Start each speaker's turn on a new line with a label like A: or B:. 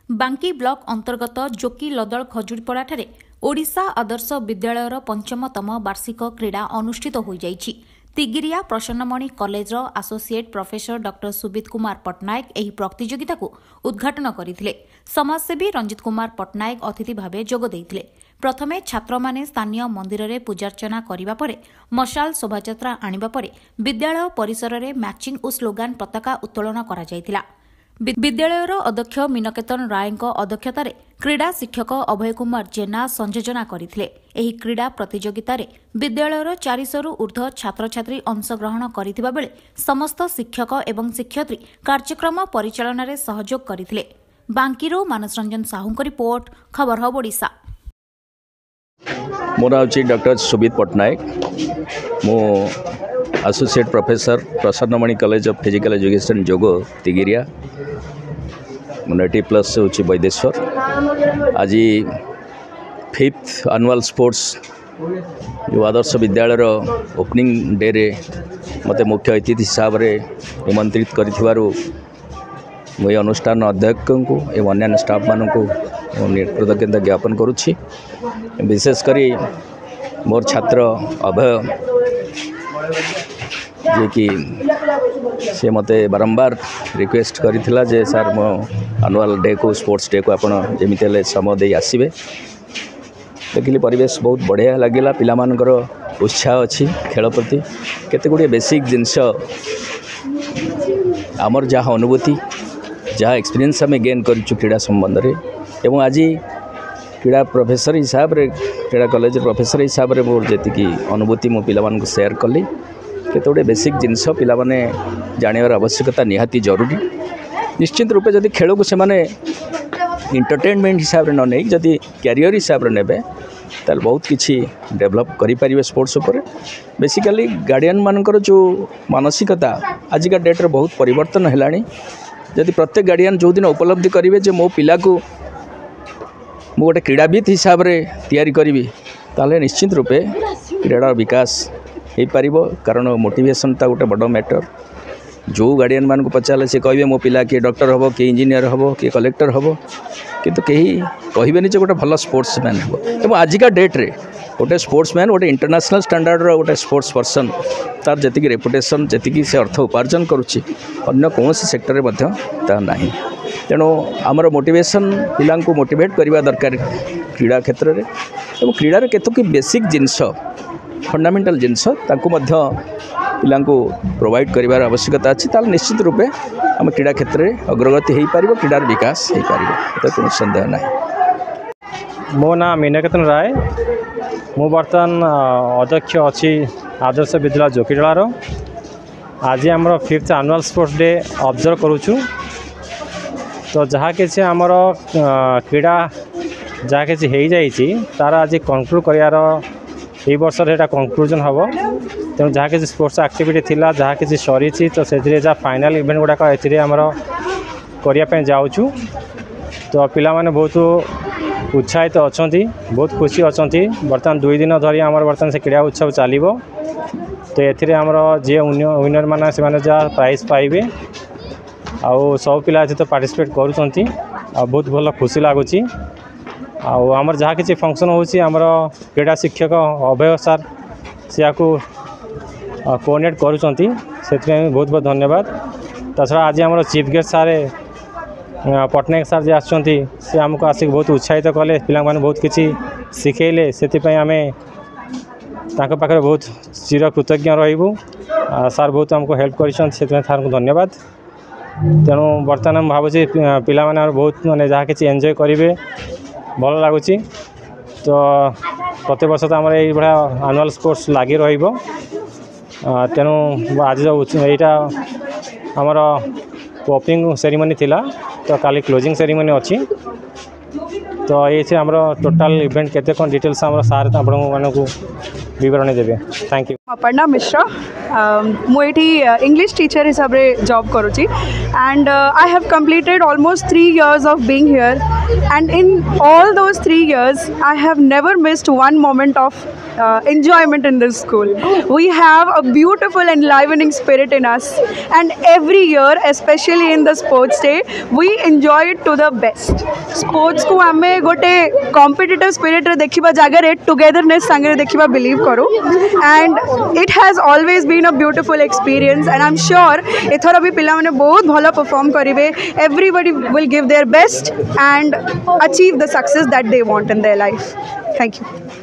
A: बांकी ब्लॉक अंतर्गत जोकी लदल खजुरीपड़ाଠାରେ ओडिशा आदर्श विद्यालयर पंचमतम वार्षिक क्रीड़ा अनुष्ठित हो जाइछि। तिगिरिया प्रसन्नमणि कॉलेजर आसोसिएट प्रोफेसर डॉक्टर सुबित कुमार पट्टनायक एही प्रतियोगिता को उद्घाटन करथिले। समाजसेवी रंजित कुमार पट्टनायक अतिथि भावे जोग देइथिले। प्रथमे छात्र माने स्थानीय मंदिर में पूजार्चना करिबा परे मशाल शोभायात्रा आनिबा परे विद्यालय परिसर में मैचिंग और स्लोगान पताका उत्तोलन करा जायतिला। विद्यालयर अध्यक्ष मीनकेतन रायଙ୍କ अध्यक्षतार क्रीड़ा शिक्षक अभय कुमार जेना संयोजना करथिले। एही क्रीड़ा प्रतियोगिता विद्यालयर 400 रु ऊर्ध्व छात्र छात्री अंशग्रहण करथिबा बेले समस्त शिक्षक एवं शिक्षयित्री कार्यक्रम परिचालन में सहयोग करथिले। बांकीरो मानस रंजन साहू रिपोर्ट खबर हब ओडिशा।
B: मोर नाम डॉक्टर सुबित पट्टनायक। मो associate professor Prasannamani college of physical education जोगो तिगिरिया नेटिव+ होची वैदेश्वर। आज 5th एनुअल स्पोर्ट्स जो आदर्श विद्यालय ओपनिंग डे रे मते मुख्य अतिथि हिसाब से निमंत्रित करिथिबारु मुझे अनुष्ठान अध्यक्ष को एवं अन्य स्टाफ मान को कृतज्ञता ज्ञापन करुछि। विशेषकर मोर छात्र अभय जे कि से मते बारंबार रिक्वेस्ट करिथिला जे सर मो एनुअल डे को स्पोर्ट्स डे को आपण जेमिति ले समय दे आसीबे। देखिली परिवेश बहुत बढ़िया लगिला। पिला मानकर उत्साह अछि खेल प्रति। केते गुडी बेसिक जिंस आमर जहाँ अनुभूति जहाँ एक्सपीरियंस आम गेन करूँ क्रीड़ा संबंध में एवं आज क्रीड़ा प्रोफेसर हिसाब रे क्रीड़ा कॉलेज प्रोफेसर हिसाब रे मोर जी अनुभूति मो पिला मानक शेयर कली। केते गुडी बेसिक जिनस पिला माने जानिबार आवश्यकता निहाती जरूरी। निश्चित रूपे जदि खेल को से माने एंटरटेनमेंट हिसाब रे न नहीं जदि कैरियर हिसाब रे नेबे ताल बहुत किछि डेवलप करि परिबे स्पोर्ट्स ऊपर। बेसिकली गार्डियन मानकर जो मानसिकता आज का डेट रे बहुत परिवर्तन हेलानी। जदि प्रत्येक गार्डियन जो दिन उपलब्धि करेंगे जे मो पिला को मु गोटे क्रीड़ाविद हिसाब से तैयारी करी ताले निश्चित रूपे क्रीड़ा विकास हो पार। कारण मोटिवेशन ता गोटे बड़ मैटर। जो गार्डियन मान को पचारे से कहे मो पिला किए डॉक्टर हम किए इंजीनियर हम किए कलेक्टर हम किंतु कहीं कहबेनि जे गोटे भल स्पोर्ट्समैन हम। आजिका डेट रे गोटे स्पोर्ट्समैन गोटे इंटरनेशनल स्टैंडर्ड गोटे स्पोर्ट्स पर्सन तार जी रेपुटेशन जी से अर्थ उपार्जन करुच्ची अन्य कौन सेक्टर में ना। तेणु आमर मोटिवेशन पिला मोटिवेट करने दरकार क्रीड़ा क्षेत्र में। और क्रीड़ा केतकी बेसिक जिनस फंडामेंटल जिनस पिला प्रोवाइड कर आवश्यकता अच्छी ताल निश्चित रूपे आम क्रीड़ा क्षेत्र में अग्रगति हो पार क्रीडार विकास हो पार कौन सन्देह ना।
C: मो ना मीनकेतन राय। मु बर्तमान अध्यक्ष अच्छी आदर्श विद्यालय जोकीडार। आज आम 5th annual sports day observe करुचु। तो जहाँ कि आमर क्रीड़ा जहाँ कि हो जाइए तार आज कनक्लूड करार यही वर्ष कनक्लूजन हम। तेणु जहाँ कि स्पोर्ट्स एक्टिविटी थिला जहाँ कि सरी तो से जहाँ फाइनाल इवेंट गुड़ाक एमर करने जाऊँ। तो पिला माने बहुत उत्साहित अच्छा बहुत खुशी अच्छा। बर्तमान 2 दिन धरी आमर बर्तमान से क्रीड़ा उत्सव चलो। तो ये आमर जी विनर मैंने से जहाँ प्राइज पाइबे आउ सब पिला आज तो पार्टिसिपेट करुँच बहुत भल खुशी लगुच। आमर जहाँ किसी फंक्शन होची आमर क्रीड़ा शिक्षक अभय सर से कोऑर्डिनेट करुँच से बहुत बहुत धन्यवाद। ताछड़ा आज आमर चीफ गेस्ट सारे पट्टनायक सर जी आसुँच आमको आसिक बहुत उत्साहित कले। पिला माने बहुत किसी शिखेले से आमे तांको पाखरे बहुत चिर कृतज्ञ रहिबु। सर बहुत आमको हेल्प करिसन से सर को धन्यवाद। तेणु बर्तमान हम भावुँ पिला माने बहुत माने जहाँ किसी एंजॉय करेंगे भल लगुच। तो प्रत्येक वर्ष तो आम ये भाया एनुअल स्पोर्ट्स लगी रहिबो। तेणु आज यहाँ आमर ओपनिंग सेरेमनी थिला तो काली क्लोजिंग सेरेमनी अच्छी। तो ये आमर टोटाल इवेंट केते कौन डिटेल्स आमर सार आपको विवरण देवे। Thank you.
D: अपर्णा मिश्रा मुझे इंग्लिश टीचर हिसाब से जॉब करुँची and I have completed almost 3 years of being here and in all those 3 years I have never missed one moment of enjoyment in this school. We have a beautiful enlivening spirit in us and every year especially in the sports day we enjoy it to the best. Sports को आमे गोटे competitive spirit रे देखिबा जगह रे togetherness संगे देखिबा believe करो and it has always been a beautiful experience and I'm sure एथर भी पिला माने बहुत भलो परफॉर्म करिवे. Everybody will give their best and achieve the success that they want in their life. Thank you.